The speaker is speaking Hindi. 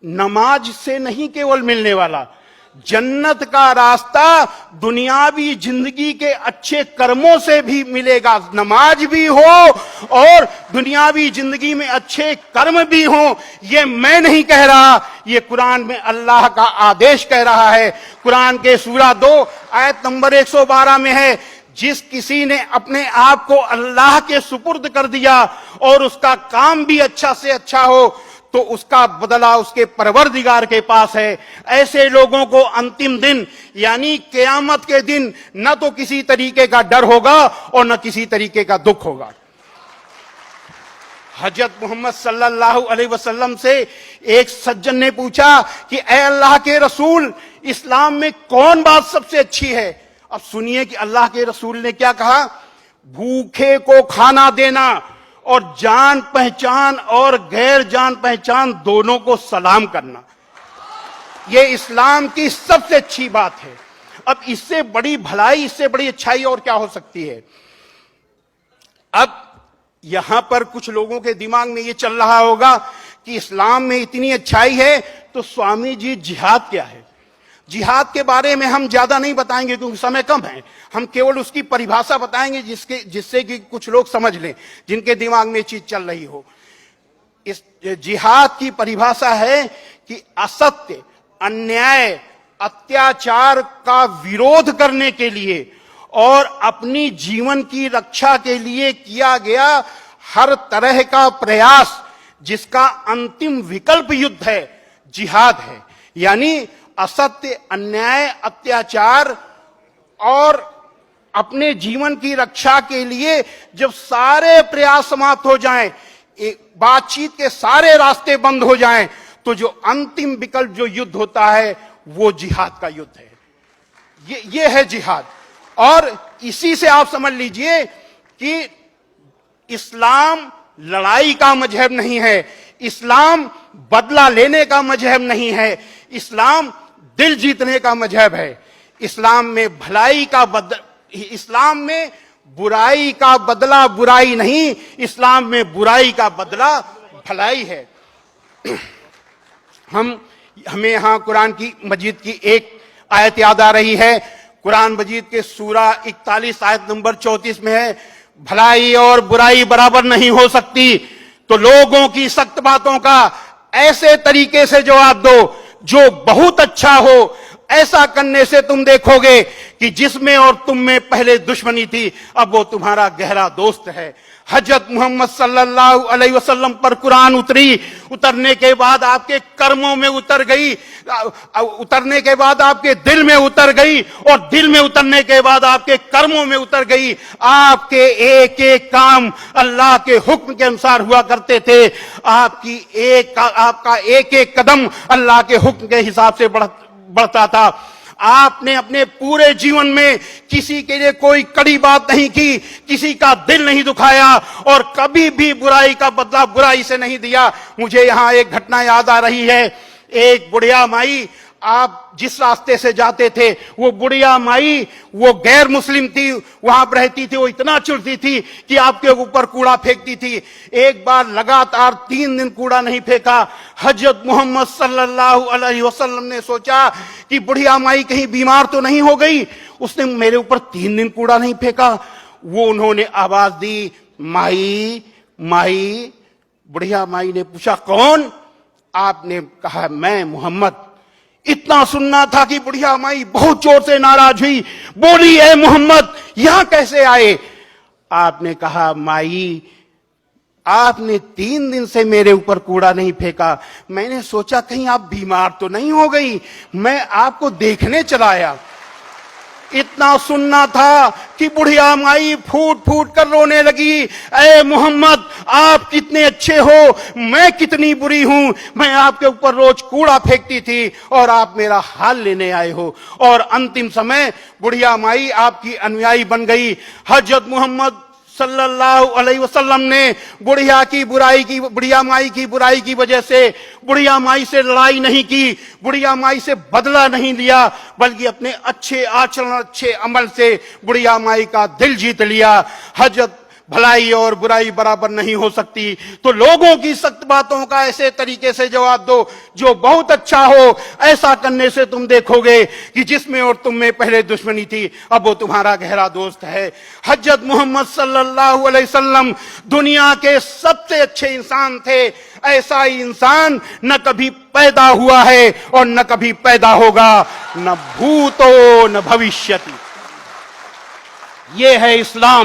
नमाज से नहीं केवल मिलने वाला, जन्नत का रास्ता दुनियावी जिंदगी के अच्छे कर्मों से भी मिलेगा। नमाज भी हो और दुनियावी जिंदगी में अच्छे कर्म भी हो, ये मैं नहीं कह रहा, ये कुरान में अल्लाह का आदेश कह रहा है। कुरान के सूरा 2 आयत नंबर 112 में है, जिस किसी ने अपने आप को अल्लाह के सुपुर्द कर दिया और उसका काम भी अच्छा से अच्छा हो तो उसका बदला उसके परवरदिगार के पास है। ऐसे लोगों को अंतिम दिन यानी क़यामत के दिन न तो किसी तरीके का डर होगा और न किसी तरीके का दुख होगा। हजरत मोहम्मद सल्लल्लाहु अलैहि वसल्लम से एक सज्जन ने पूछा कि ए अल्लाह के रसूल, इस्लाम में कौन बात सबसे अच्छी है? अब सुनिए कि अल्लाह के रसूल ने क्या कहा। भूखे को खाना देना और जान पहचान और गैर जान पहचान दोनों को सलाम करना, यह इस्लाम की सबसे अच्छी बात है। अब इससे बड़ी भलाई, इससे बड़ी अच्छाई और क्या हो सकती है? अब यहां पर कुछ लोगों के दिमाग में यह चल रहा होगा कि इस्लाम में इतनी अच्छाई है तो स्वामी जी जिहाद क्या है? जिहाद के बारे में हम ज्यादा नहीं बताएंगे क्योंकि समय कम है। हम केवल उसकी परिभाषा बताएंगे जिससे कि कुछ लोग समझ लें, जिनके दिमाग में चीज चल रही हो। इस जिहाद की परिभाषा है कि असत्य, अन्याय, अत्याचार का विरोध करने के लिए और अपनी जीवन की रक्षा के लिए किया गया हर तरह का प्रयास, जिसका अंतिम विकल्प युद्ध है, जिहाद है। यानी असत्य, अन्याय, अत्याचार और अपने जीवन की रक्षा के लिए जब सारे प्रयास समाप्त हो जाएं, बातचीत के सारे रास्ते बंद हो जाएं, तो जो अंतिम विकल्प जो युद्ध होता है वो जिहाद का युद्ध है। ये है जिहाद। और इसी से आप समझ लीजिए कि इस्लाम लड़ाई का मजहब नहीं है, इस्लाम बदला लेने का मजहब नहीं है, इस्लाम दिल जीतने का मजहब है। इस्लाम में भलाई का इस्लाम में बुराई का बदला बुराई नहीं, इस्लाम में बुराई का बदला भलाई है। हमें यहां कुरान की मजीद की एक आयत याद आ रही है। कुरान मजीद के सूरा 41 आयत नंबर 34 में है, भलाई और बुराई बराबर नहीं हो सकती, तो लोगों की सख्त बातों का ऐसे तरीके से जवाब दो जो बहुत अच्छा हो। ऐसा करने से तुम देखोगे कि जिसमें और तुम में पहले दुश्मनी थी, अब वो तुम्हारा गहरा दोस्त है। हजरत मोहम्मद सल्लल्लाहु अलैहि वसल्लम पर कुरान उतरी, उतरने के बाद आपके कर्मों में उतर गई, उतरने के बाद आपके दिल में उतर गई और दिल में उतरने के बाद आपके कर्मों में उतर गई। आपके एक एक काम अल्लाह के हुक्म के अनुसार हुआ करते थे। आपका एक एक कदम अल्लाह के हुक्म के हिसाब से बढ़ता था। आपने अपने पूरे जीवन में किसी के लिए कोई कड़ी बात नहीं की, किसी का दिल नहीं दुखाया और कभी भी बुराई का बदला बुराई से नहीं दिया। मुझे यहां एक घटना याद आ रही है। एक बुढ़िया माई, आप जिस रास्ते से जाते थे, वो बुढ़िया माई, वो गैर मुस्लिम थी, वहां पर रहती थी, वो इतना चिढ़ती थी कि आपके ऊपर कूड़ा फेंकती थी। एक बार लगातार 3 दिन कूड़ा नहीं फेंका। हजरत मोहम्मद सल्लल्लाहु अलैहि वसल्लम ने सोचा कि बुढ़िया माई कहीं बीमार तो नहीं हो गई, उसने मेरे ऊपर 3 दिन कूड़ा नहीं फेंका। वो उन्होंने आवाज दी, माई माई। बुढ़िया माई ने पूछा, कौन? आपने कहा, मैं मोहम्मद। इतना सुनना था कि बुढ़िया माई बहुत जोर से नाराज हुई, बोली, ए मोहम्मद यहां कैसे आए? आपने कहा, माई आपने 3 दिन से मेरे ऊपर कूड़ा नहीं फेंका, मैंने सोचा कहीं आप बीमार तो नहीं हो गई, मैं आपको देखने चला आया। इतना सुनना था कि बुढ़िया माई फूट फूट कर रोने लगी, ए मोहम्मद आप कितने अच्छे हो, मैं कितनी बुरी हूं, मैं आपके ऊपर रोज कूड़ा फेंकती थी और आप मेरा हाल लेने आए हो। और अंतिम समय बुढ़िया माई आपकी अनुयायी बन गई। हजरत मोहम्मद सल्लल्लाहु अलैहि वसल्लम ने बुढ़िया माई की बुराई की वजह से बुढ़िया माई से लड़ाई नहीं की, बुढ़िया माई से बदला नहीं लिया, बल्कि अपने अच्छे आचरण, अच्छे अमल से बुढ़िया माई का दिल जीत लिया। हजरत भलाई और बुराई बराबर नहीं हो सकती, तो लोगों की सख्त बातों का ऐसे तरीके से जवाब दो जो बहुत अच्छा हो। ऐसा करने से तुम देखोगे कि जिसमें और तुम में पहले दुश्मनी थी, अब वो तुम्हारा गहरा दोस्त है। हजरत मोहम्मद सल्लल्लाहु अलैहि वसल्लम दुनिया के सबसे अच्छे इंसान थे। ऐसा ही इंसान न कभी पैदा हुआ है और न कभी पैदा होगा, न भूतो न भविष्यति। ये है इस्लाम।